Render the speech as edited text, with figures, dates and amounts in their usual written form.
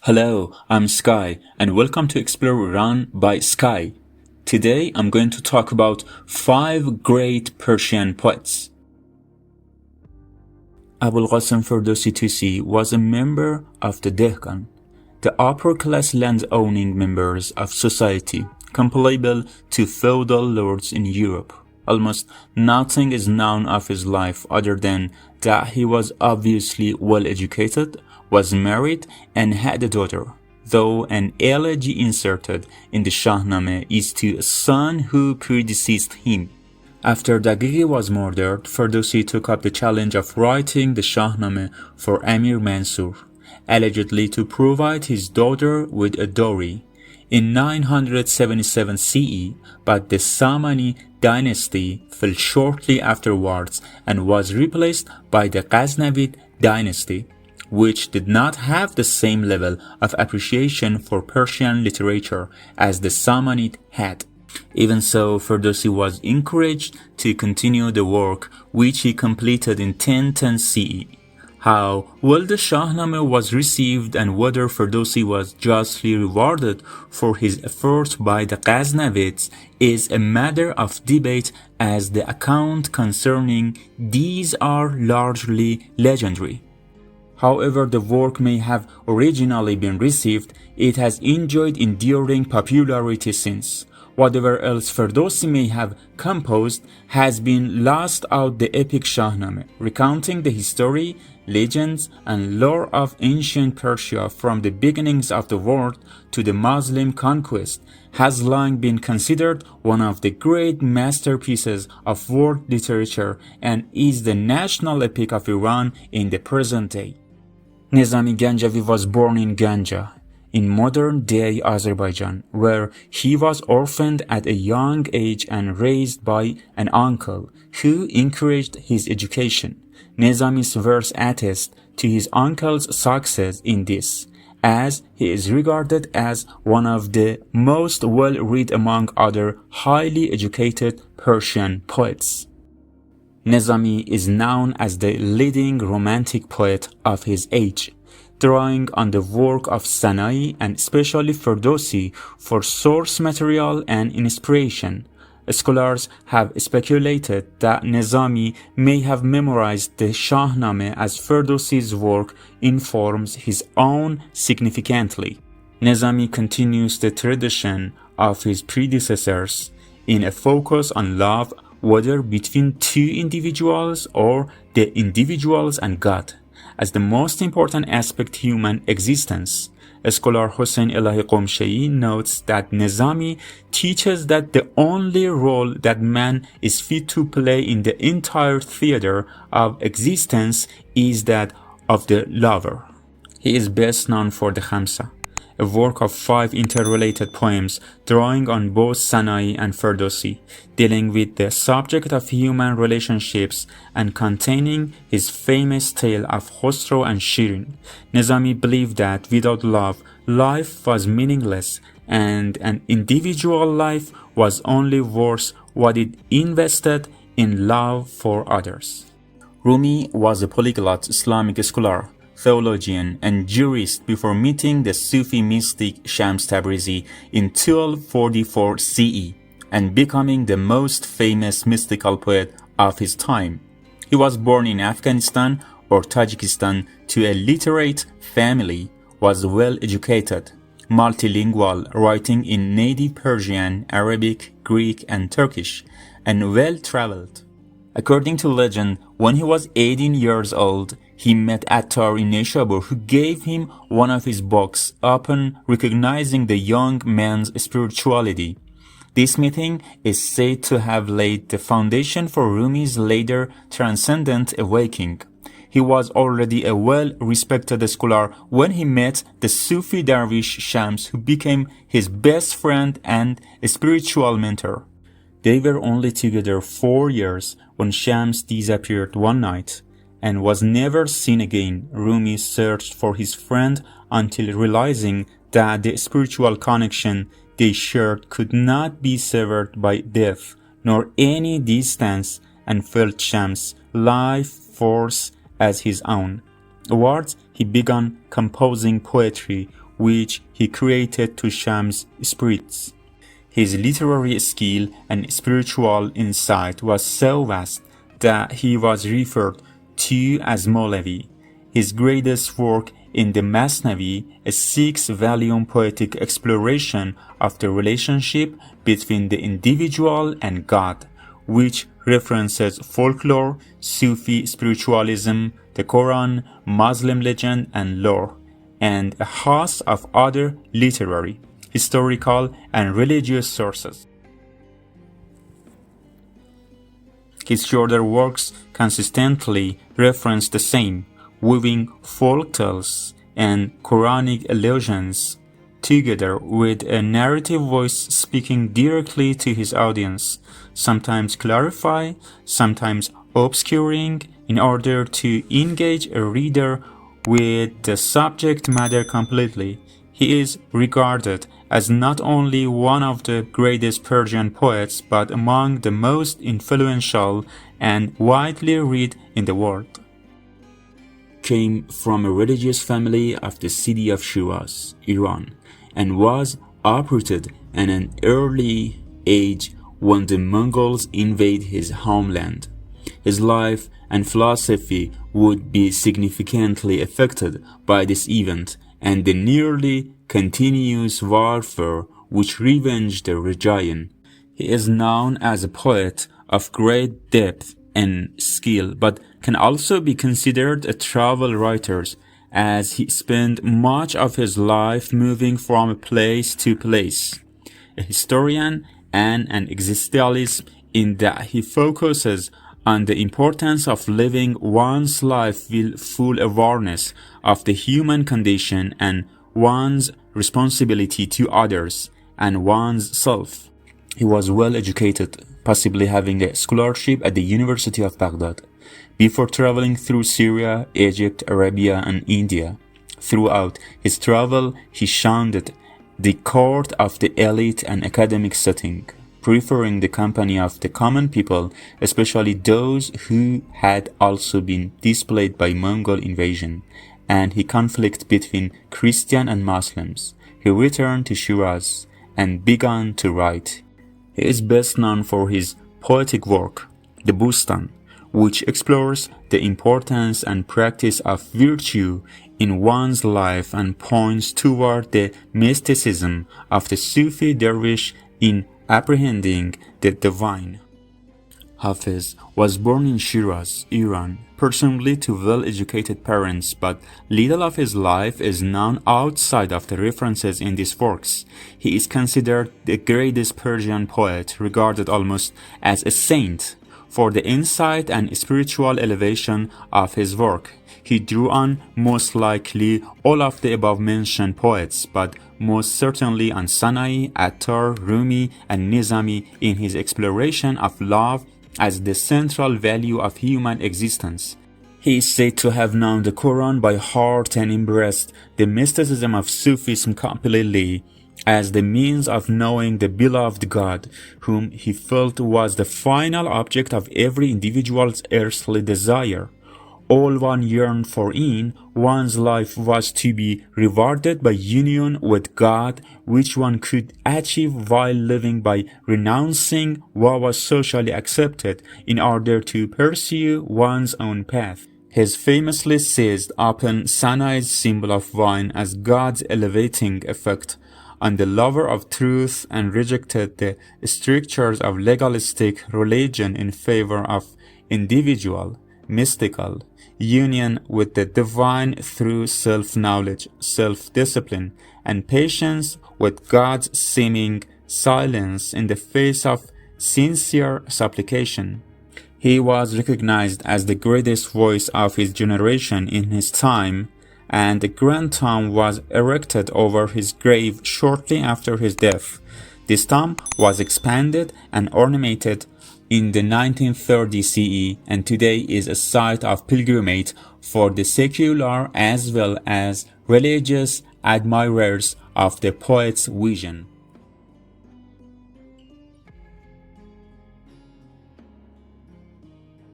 Hello, I'm Sky, and welcome to Explore Iran by Sky. Today I'm going to talk about 5 great Persian poets. Abul Qasim Ferdowsi Tusi was a member of the Dehqan, the upper-class land-owning members of society, comparable to feudal lords in Europe. Almost nothing is known of his life other than that he was obviously well-educated, was married, and had a daughter, though an elegy inserted in the Shahnameh is to a son who predeceased him. After Daghighi was murdered, Ferdowsi took up the challenge of writing the Shahnameh for Amir Mansur, allegedly to provide his daughter with a dowry, in 977 CE, but the Samani dynasty fell shortly afterwards and was replaced by the Ghaznavid dynasty, which did not have the same level of appreciation for Persian literature as the Samanid had. Even so, Ferdowsi was encouraged to continue the work, which he completed in 1010 CE. How well the Shahnameh was received and whether Ferdowsi was justly rewarded for his efforts by the Ghaznavids is a matter of debate, as the account concerning these are largely legendary. However the work may have originally been received, it has enjoyed enduring popularity since. Whatever else Ferdowsi may have composed has been lost out the epic Shahnameh, recounting the history, legends, and lore of ancient Persia from the beginnings of the world to the Muslim conquest, has long been considered one of the great masterpieces of world literature and is the national epic of Iran in the present day. Nizami Ganjavi was born in Ganja, in modern-day Azerbaijan, where he was orphaned at a young age and raised by an uncle who encouraged his education. Nizami's verse attests to his uncle's success in this, as he is regarded as one of the most well-read among other highly educated Persian poets. Nizami is known as the leading romantic poet of his age, drawing on the work of Sanai and especially Ferdowsi for source material and inspiration. Scholars have speculated that Nizami may have memorized the Shahnameh as Ferdowsi's work informs his own significantly. Nizami continues the tradition of his predecessors in a focus on love, whether between two individuals or the individuals and God, as the most important aspect of human existence. Scholar Hossein Elahi Qomshei notes that Nizami teaches that the only role that man is fit to play in the entire theater of existence is that of the lover. He is best known for the Khamsa, a work of 5 interrelated poems drawing on both Sanai and Ferdowsi, dealing with the subject of human relationships and containing his famous tale of Khosrow and Shirin. Nizami believed that without love, life was meaningless and an individual life was only worth what it invested in love for others. Rumi was a polyglot Islamic scholar, theologian, and jurist before meeting the Sufi mystic Shams Tabrizi in 1244 CE and becoming the most famous mystical poet of his time. He was born in Afghanistan or Tajikistan to a literate family, was well educated, multilingual, writing in native Persian, Arabic, Greek, and Turkish, and well-traveled. According to legend, when he was 18 years old, he met Attar in Neshabur, who gave him one of his books upon recognizing the young man's spirituality. This meeting is said to have laid the foundation for Rumi's later transcendent awakening. He was already a well-respected scholar when he met the Sufi dervish Shams, who became his best friend and spiritual mentor. They were only together 4 years when Shams disappeared one night and was never seen again. Rumi searched for his friend until realizing that the spiritual connection they shared could not be severed by death nor any distance, and felt Shams' life force as his own. Afterwards, he began composing poetry, which he created to Shams' spirits. His literary skill and spiritual insight was so vast that he was referred to as Mawlavi. His greatest work in the Masnavi, a 6-volume poetic exploration of the relationship between the individual and God, which references folklore, Sufi spiritualism, the Quran, Muslim legend and lore, and a host of other literary, historical, and religious sources. His shorter works consistently reference the same, weaving folk tales and Quranic allusions together with a narrative voice speaking directly to his audience, sometimes clarify, sometimes obscuring, in order to engage a reader with the subject matter completely. He is regarded as not only one of the greatest Persian poets, but among the most influential and widely read in the world. Came from a religious family of the city of Shiraz, Iran, and was uprooted at an early age when the Mongols invaded his homeland. His life and philosophy would be significantly affected by this event and the nearly continuous warfare which ravaged the region. He is known as a poet of great depth and skill, but can also be considered a travel writer, as he spent much of his life moving from place to place. A historian and an existentialist in that he focuses on the importance of living one's life with full awareness of the human condition and one's responsibility to others and one's self. He was well educated, possibly having a scholarship at the University of Baghdad, before traveling through Syria, Egypt, Arabia, and India. Throughout his travel, he shunned the court of the elite and academic setting, preferring the company of the common people, especially those who had also been displaced by Mongol invasion, and he conflict between Christian and Muslims. He returned to Shiraz and began to write. He is best known for his poetic work, the Bustan, which explores the importance and practice of virtue in one's life and points toward the mysticism of the Sufi dervish in apprehending the divine. Hafez was born in Shiraz, Iran, presumably to well-educated parents, but little of his life is known outside of the references in these works. He is considered the greatest Persian poet, regarded almost as a saint, for the insight and spiritual elevation of his work. He drew on most likely all of the above-mentioned poets, but most certainly on Sanai, Attar, Rumi, and Nizami in his exploration of love as the central value of human existence. He is said to have known the Quran by heart and embraced the mysticism of Sufism completely as the means of knowing the beloved God, whom he felt was the final object of every individual's earthly desire. All one yearned for in one's life was to be rewarded by union with God, which one could achieve while living by renouncing what was socially accepted in order to pursue one's own path. His famously seized upon Sanai's symbol of wine as God's elevating effect on the lover of truth and rejected the strictures of legalistic religion in favor of individual, mystical union with the divine through self-knowledge, self-discipline, and patience with God's seeming silence in the face of sincere supplication. He was recognized as the greatest voice of his generation in his time, and a grand tomb was erected over his grave shortly after his death. This tomb was expanded and ornamented in the 1930 CE and today is a site of pilgrimage for the secular as well as religious admirers of the poet's vision.